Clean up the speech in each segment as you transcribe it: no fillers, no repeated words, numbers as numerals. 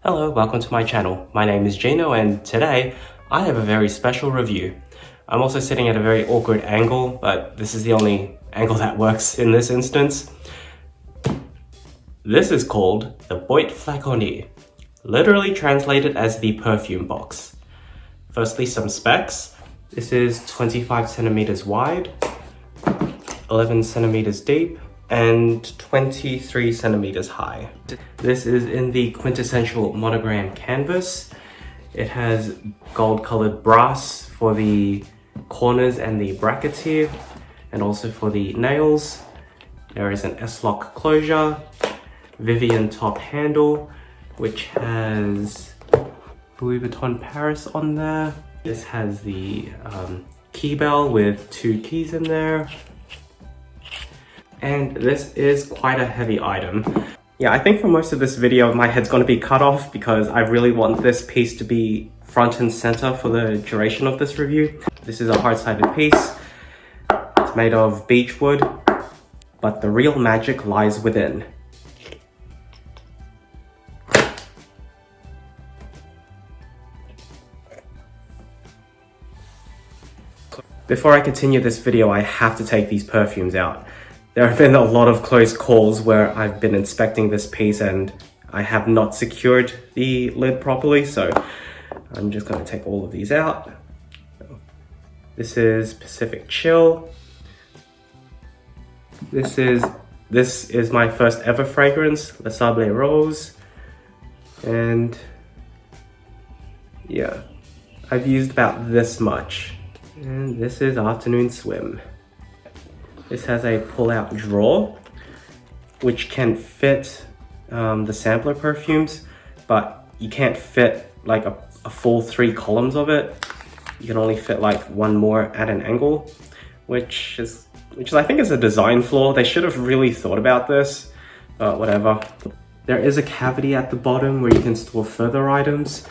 Hello, welcome to my channel. My name is Gino and today I have a very special review. I'm also sitting at a very awkward angle, but this is the only angle that works in this instance. This is called the Boite Flaconnier, literally translated as the perfume box. Firstly, some specs. This is 25 centimeters wide, 11 centimeters deep, and 23 centimeters high. This is in the quintessential monogram canvas. It has gold colored brass for the corners and the brackets here, and also for the nails. There is an S-lock closure, Vivian top handle, which has Louis Vuitton Paris on there. This has the key bell with 2 keys in there. And this is quite a heavy item. Yeah, I think for most of this video, my head's gonna be cut off because I really want this piece to be front and center for the duration of this review. This is a hard-sided piece. It's made of beechwood, but the real magic lies within. Before I continue this video, I have to take these perfumes out. There have been a lot of close calls where I've been inspecting this piece and I have not secured the lid properly, so I'm just going to take all of these out. This is Pacific Chill. This is my first ever fragrance, Le Sable Rose. And yeah, I've used about this much. And this is Afternoon Swim. This has a pull-out drawer, which can fit the sampler perfumes, but you can't fit like a full 3 columns of it. You can only fit like one more at an angle, which I think is a design flaw. They should have really thought about this, but whatever. There is a cavity at the bottom where you can store further items.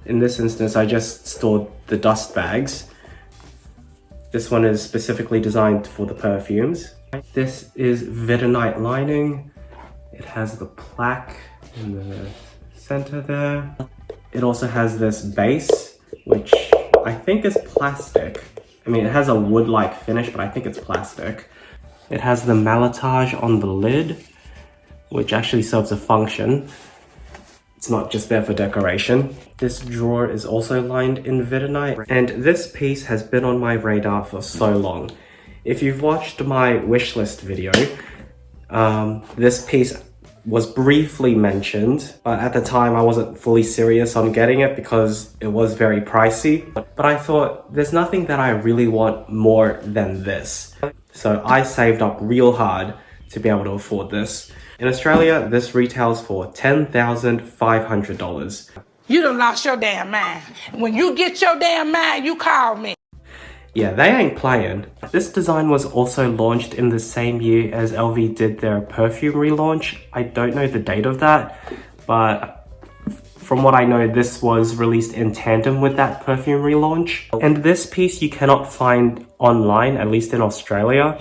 In this instance, I just stored the dust bags. This one is specifically designed for the perfumes. This is Vuittonite lining. It has the plaque in the center there. It also has this base, which I think is plastic. I mean, it has a wood-like finish, but I think it's plastic. It has the malletage on the lid, which actually serves a function. It's not just there for decoration. This drawer is also lined in Vuittonite, and this piece has been on my radar for so long. If you've watched my wishlist video, this piece was briefly mentioned, but at the time I wasn't fully serious on getting it because it was very pricey. But I thought there's nothing that I really want more than this. So I saved up real hard to be able to afford this. In Australia, this retails for $10,500. You done lost your damn mind. When you get your damn mind, you call me. Yeah, they ain't playing. This design was also launched in the same year as LV did their perfume relaunch. I don't know the date of that, but from what I know, this was released in tandem with that perfume relaunch. And this piece you cannot find online, at least in Australia.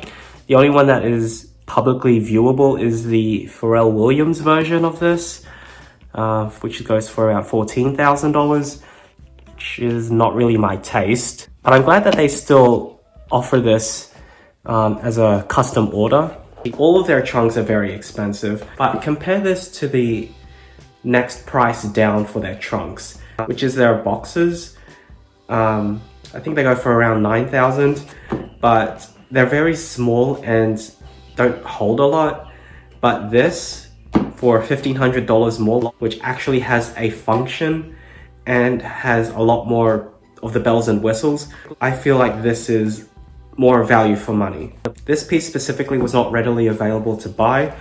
The only one that is publicly viewable is the Pharrell Williams version of this, which goes for around $14,000, which is not really my taste. But I'm glad that they still offer this as a custom order. All of their trunks are very expensive, but compare this to the next price down for their trunks, which is their boxes. I think they go for around $9,000, but they're very small and don't hold a lot. But this for $1,500 more, which actually has a function and has a lot more of the bells and whistles, I feel like this is more value for money. This piece specifically was not readily available to buy.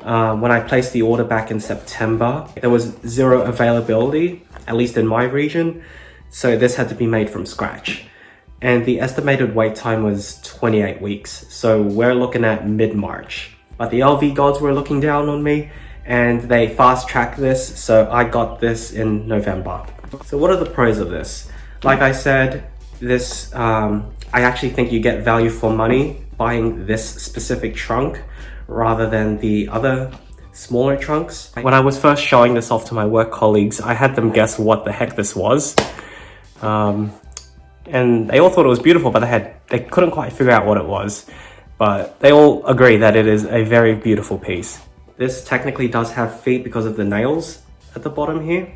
When I placed the order back in September, there was zero availability, at least in my region, so this had to be made from scratch. And the estimated wait time was 28 weeks, so we're looking at mid-March. But the LV gods were looking down on me, and they fast-tracked this, so I got this in November. So what are the pros of this? Like I said, this I actually think you get value for money buying this specific trunk rather than the other smaller trunks. When I was first showing this off to my work colleagues, I had them guess what the heck this was. And they all thought it was beautiful, but they couldn't quite figure out what it was. But they all agree that it is a very beautiful piece. This technically does have feet because of the nails at the bottom here.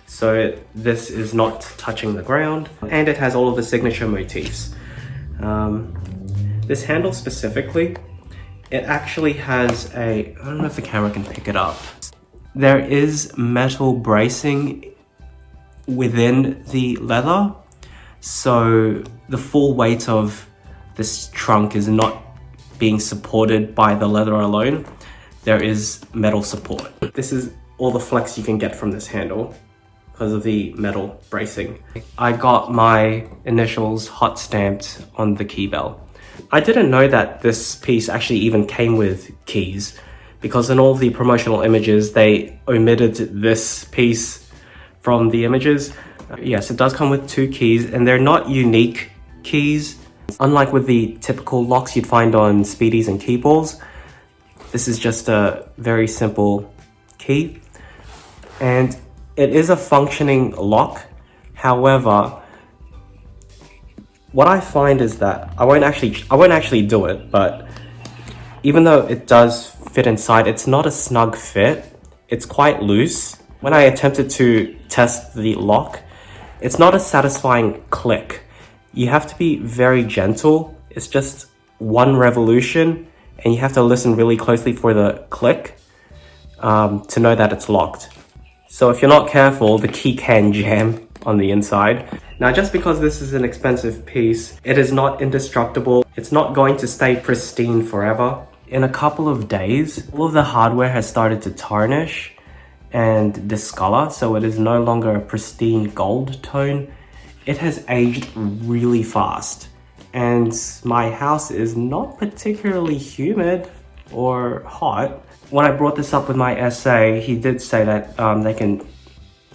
So this is not touching the ground, and it has all of the signature motifs. This handle specifically, it actually has I don't know if the camera can pick it up. There is metal bracing within the leather, so the full weight of this trunk is not being supported by the leather alone. There is metal support. This is all the flex you can get from this handle because of the metal bracing. I got my initials hot stamped on the key bell. I didn't know that this piece actually even came with keys, because in all the promotional images they omitted this piece from the images. Yes, it does come with 2 keys, and they're not unique keys. Unlike with the typical locks you'd find on Speedies and key balls, this is just a very simple key, and it is a functioning lock. However, what I find is that I won't actually do it, but even though it does fit inside, it's not a snug fit. It's quite loose. When I attempted to test the lock, it's not a satisfying click. You have to be very gentle. It's just 1 revolution, and you have to listen really closely for the click to know that it's locked. So if you're not careful, the key can jam on the inside. Now, just because this is an expensive piece, it is not indestructible. It's not going to stay pristine forever. In a couple of days, all of the hardware has started to tarnish and discolor, so it is no longer a pristine gold tone. It has aged really fast, and my house is not particularly humid or hot. When I brought this up with my SA, he did say that they can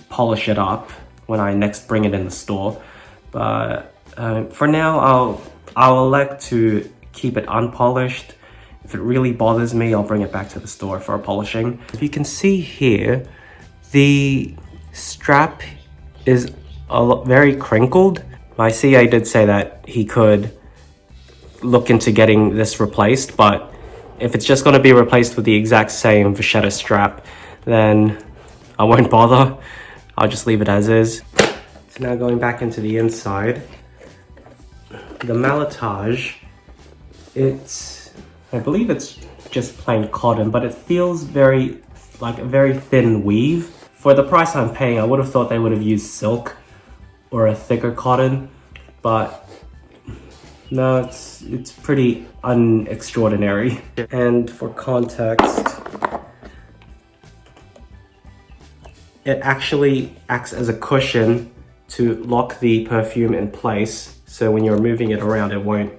polish it up when I next bring it in the store, but for now I'll elect to keep it unpolished. If it really bothers me, I'll bring it back to the store for a polishing. If you can see here, the strap is very crinkled. My CA did say that he could look into getting this replaced, but if it's just going to be replaced with the exact same vachetta strap, then I won't bother. I'll just leave it as is. So now going back into the inside, the malletage, I believe it's just plain cotton, but it feels like a very thin weave. For the price I'm paying, I would have thought they would have used silk or a thicker cotton, but no, it's pretty unextraordinary. And for context, it actually acts as a cushion to lock the perfume in place, so when you're moving it around, it won't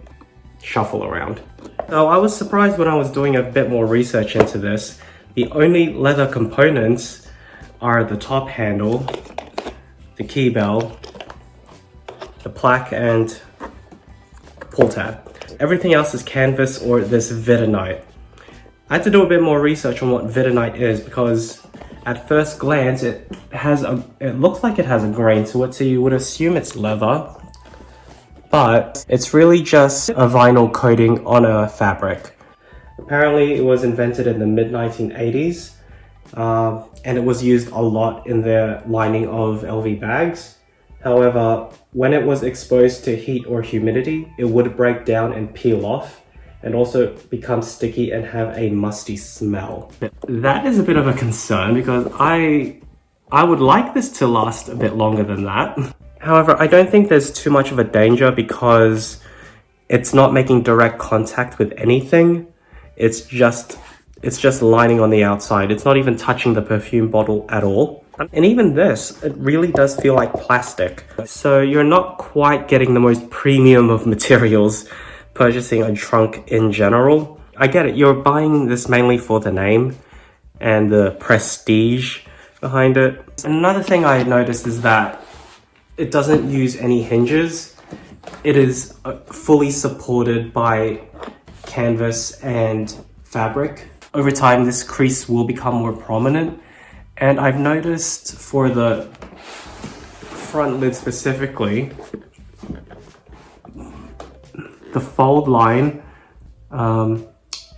shuffle around. So I was surprised when I was doing a bit more research into this. The only leather components are the top handle, the key bell, the plaque, and pull tab. Everything else is canvas or this Vuittonite. I had to do a bit more research on what Vuittonite is, because at first glance it looks like it has a grain to it, so you would assume it's leather, but it's really just a vinyl coating on a fabric. Apparently it was invented in the mid-1980s, and it was used a lot in the lining of LV bags. However, when it was exposed to heat or humidity, it would break down and peel off, and also become sticky and have a musty smell. That is a bit of a concern, because I would like this to last a bit longer than that. However, I don't think there's too much of a danger, because it's not making direct contact with anything. It's just lining on the outside. It's not even touching the perfume bottle at all. And even this, it really does feel like plastic. So you're not quite getting the most premium of materials purchasing a trunk in general. I get it, you're buying this mainly for the name and the prestige behind it. Another thing I noticed is that it doesn't use any hinges. It is fully supported by canvas and fabric. over time this crease will become more prominent. And I've noticed for the front lid specifically, the fold line,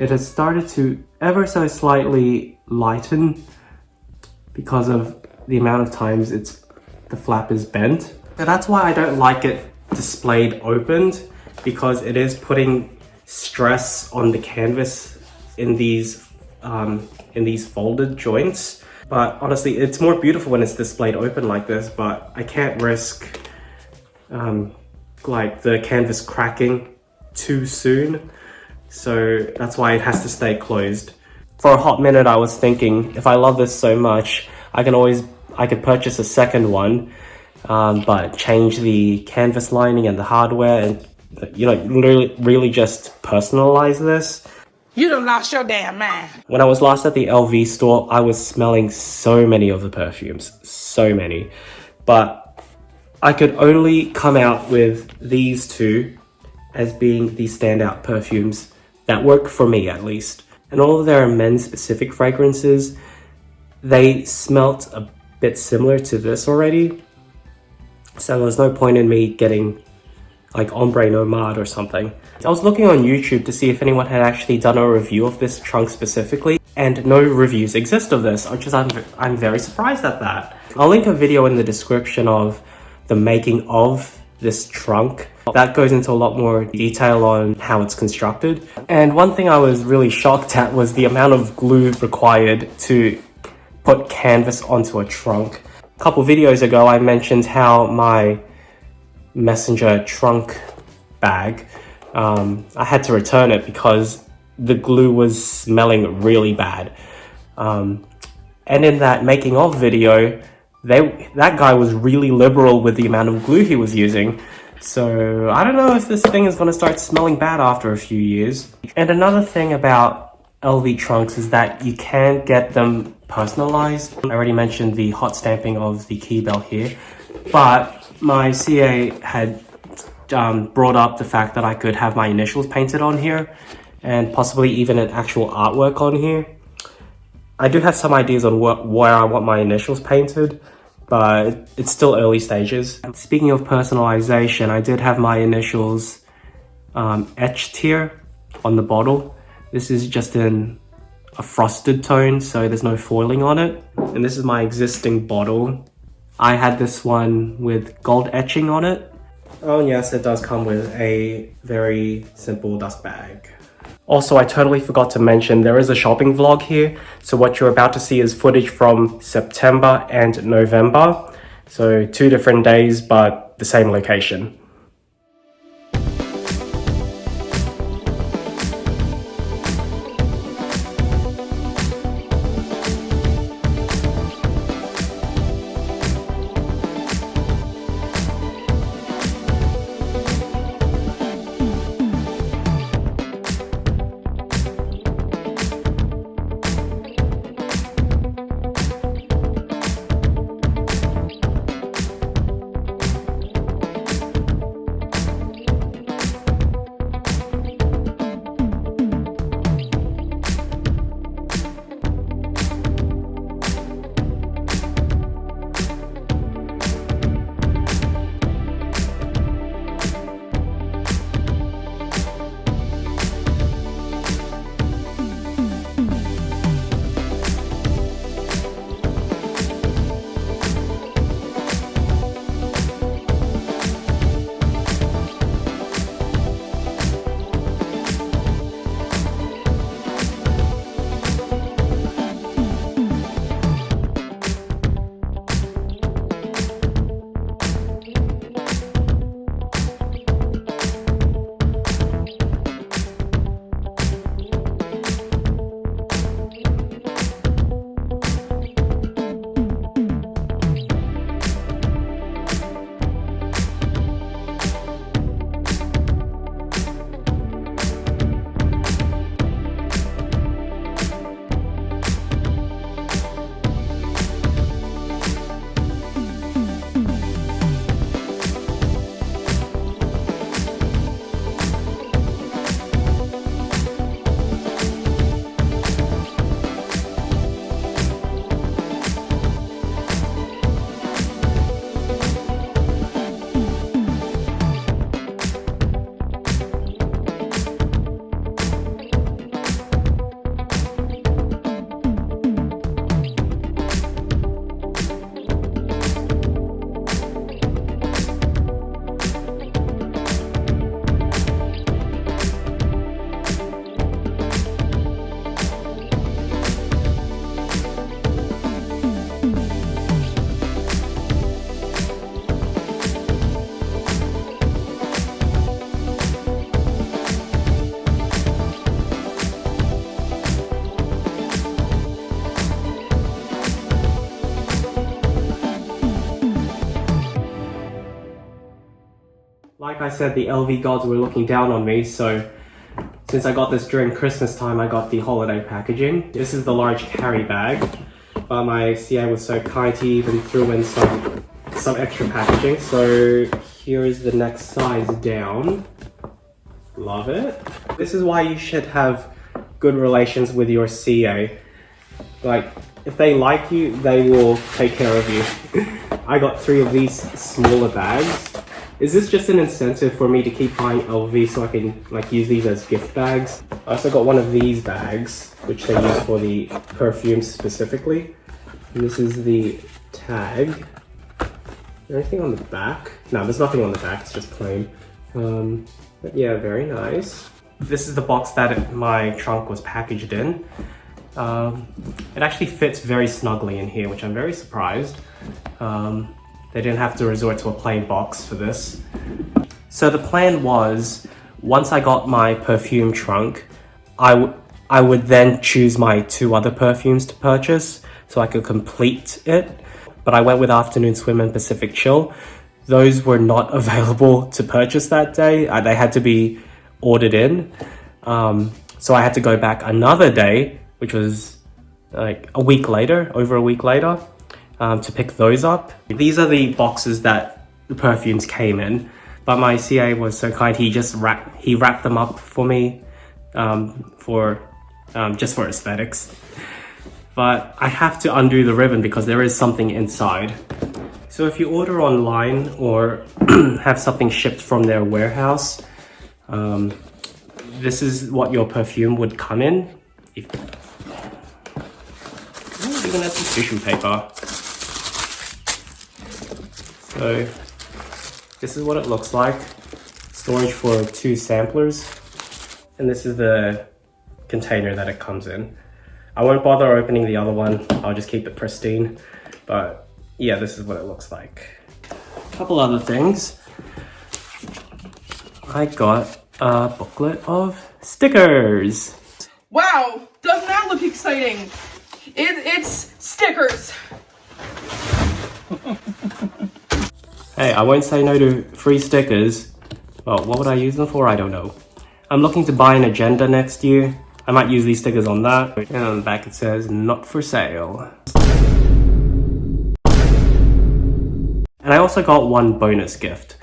it has started to ever so slightly lighten because of the amount of times the flap is bent. So that's why I don't like it displayed opened, because it is putting stress on the canvas in these folded joints. But honestly, it's more beautiful when it's displayed open like this, but I can't risk like the canvas cracking too soon. So that's why it has to stay closed. For a hot minute, I was thinking, if I love this so much, I could purchase a second one, but change the canvas lining and the hardware and, you know, really just personalize this. You done lost your damn mind. When I was last at the LV store, I was smelling so many of the perfumes, so many. But I could only come out with these two as being the standout perfumes that work for me, at least. And all of their men's specific fragrances, they smelt a bit similar to this already. So there was no point in me getting like Ombre Nomade or something. I was looking on YouTube to see if anyone had actually done a review of this trunk specifically, and no reviews exist of this, which is I'm very surprised at that. I'll link a video in the description of the making of this trunk. That goes into a lot more detail on how it's constructed. And one thing I was really shocked at was the amount of glue required to put canvas onto a trunk. A couple videos ago, I mentioned how my messenger trunk bag, I had to return it because the glue was smelling really bad. And in that making of video, that guy was really liberal with the amount of glue he was using. So I don't know if this thing is going to start smelling bad after a few years. And another thing about LV trunks is that you can get them personalized. I already mentioned the hot stamping of the key bell here, but my CA had brought up the fact that I could have my initials painted on here and possibly even an actual artwork on here. I do have some ideas on where I want my initials painted, but it's still early stages. Speaking of personalization, I did have my initials etched here on the bottle. This is just in a frosted tone, so there's no foiling on it. And this is my existing bottle. I had this one with gold etching on it. Oh and yes, it does come with a very simple dust bag. Also, I totally forgot to mention there is a shopping vlog here. So what you're about to see is footage from September and November. So 2 different days, but the same location. Like I said, the LV gods were looking down on me, so since I got this during Christmas time, I got the holiday packaging. This is the large carry bag, but my CA was so kind, he even threw in some extra packaging. So here is the next size down. Love it. This is why you should have good relations with your CA. Like, if they like you, they will take care of you. I got 3 of these smaller bags. Is this just an incentive for me to keep buying LV so I can like use these as gift bags? I also got one of these bags, which they use for the perfumes specifically. And this is the tag. Anything on the back? No, there's nothing on the back, it's just plain. But yeah, very nice. This is the box that my trunk was packaged in. It actually fits very snugly in here, which I'm very surprised. They didn't have to resort to a plain box for this. So the plan was, once I got my perfume trunk, I would then choose my 2 other perfumes to purchase so I could complete it. But I went with Afternoon Swim and Pacific Chill. Those were not available to purchase that day. They had to be ordered in. So I had to go back another day, which was like a week later, over a week later, to pick those up. These are the boxes that the perfumes came in, but my CA was so kind, he wrapped them up for me just for aesthetics. But I have to undo the ribbon because there is something inside. So if you order online or have something shipped from their warehouse, this is what your perfume would come in. Even has some tissue paper. So this is what it looks like. Storage for 2 samplers. And this is the container that it comes in. I won't bother opening the other one. I'll just keep it pristine. But yeah, this is what it looks like. A couple other things. I got a booklet of stickers. Wow, does not look exciting. It's stickers. Hey, I won't say no to free stickers. Well, what would I use them for? I don't know. I'm looking to buy an agenda next year. I might use these stickers on that. And on the back it says, not for sale. And I also got one bonus gift.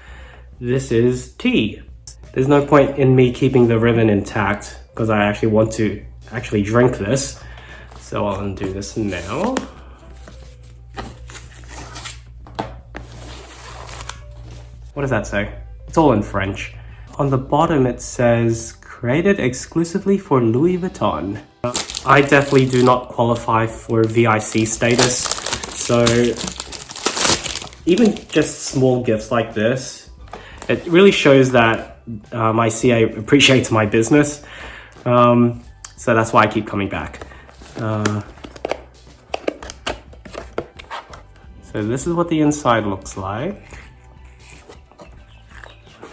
This is tea. There's no point in me keeping the ribbon intact because I actually want to drink this. So I'll undo this now. What does that say? It's all in French. On the bottom it says, created exclusively for Louis Vuitton. I definitely do not qualify for VIC status, so even just small gifts like this, it really shows that my CA appreciates my business. So that's why I keep coming back. So this is what the inside looks like.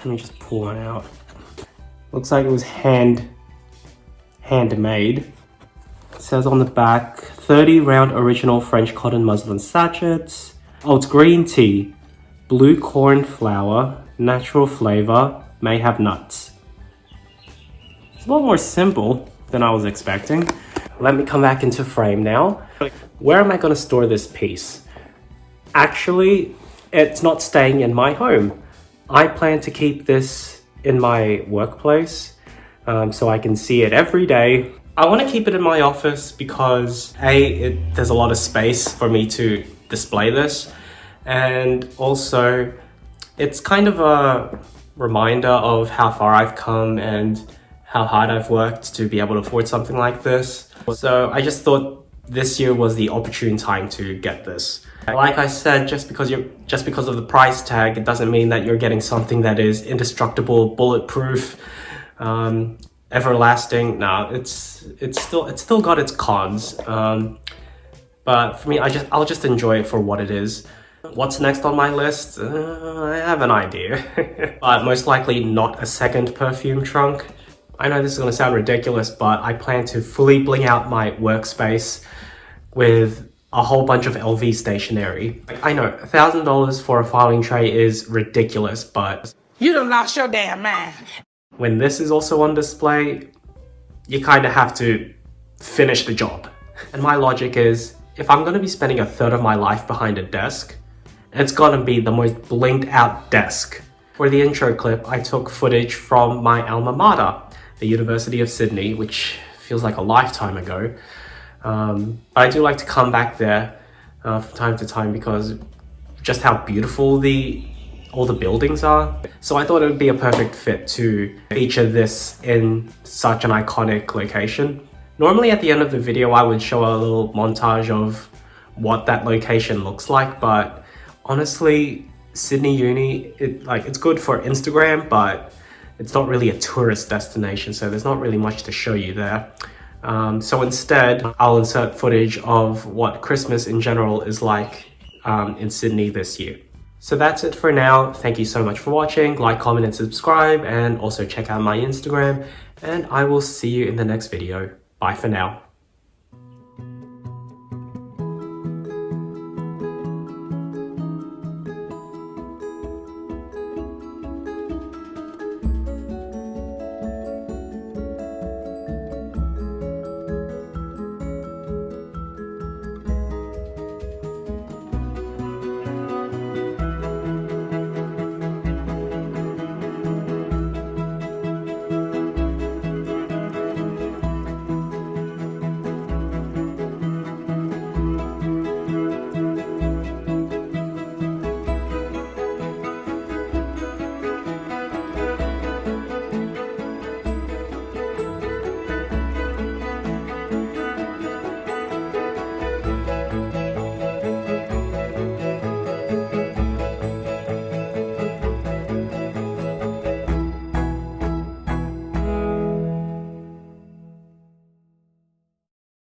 Let me just pull one out. Looks like it was handmade. It says on the back, 30 round original French cotton muslin sachets. Oh, it's green tea, blue corn flour, natural flavor, may have nuts. It's a lot more simple than I was expecting. Let me come back into frame now. Where am I going to store this piece? Actually, it's not staying in my home. I plan to keep this in my workplace so I can see it every day. I want to keep it in my office because there's a lot of space for me to display this, and also it's kind of a reminder of how far I've come and how hard I've worked to be able to afford something like this. So I just thought this year was the opportune time to get this. Like I said, just because of the price tag, it doesn't mean that you're getting something that is indestructible, bulletproof, everlasting. No, it's still got its cons. But for me, I'll just enjoy it for what it is. What's next on my list? I have an idea. But most likely not a second perfume trunk. I know this is gonna sound ridiculous, but I plan to fully bling out my workspace with a whole bunch of LV stationery. I know $1,000 for a filing tray is ridiculous, but You done lost your damn mind. When this is also on display, you kind of have to finish the job. And my logic is, if I'm going to be spending a third of my life behind a desk, it's going to be the most blinged out desk. For the intro clip, I took footage from my alma mater, the University of Sydney, which feels like a lifetime ago. But I do like to come back there from time to time because just how beautiful all the buildings are. So I thought it would be a perfect fit to feature this in such an iconic location. Normally at the end of the video, I would show a little montage of what that location looks like, but honestly, Sydney Uni, it's good for Instagram, but it's not really a tourist destination, so there's not really much to show you there. So instead, I'll insert footage of what Christmas in general is like in Sydney this year. So that's it for now. Thank you so much for watching. Like, comment, and subscribe, and also check out my Instagram, and I will see you in the next video. Bye for now.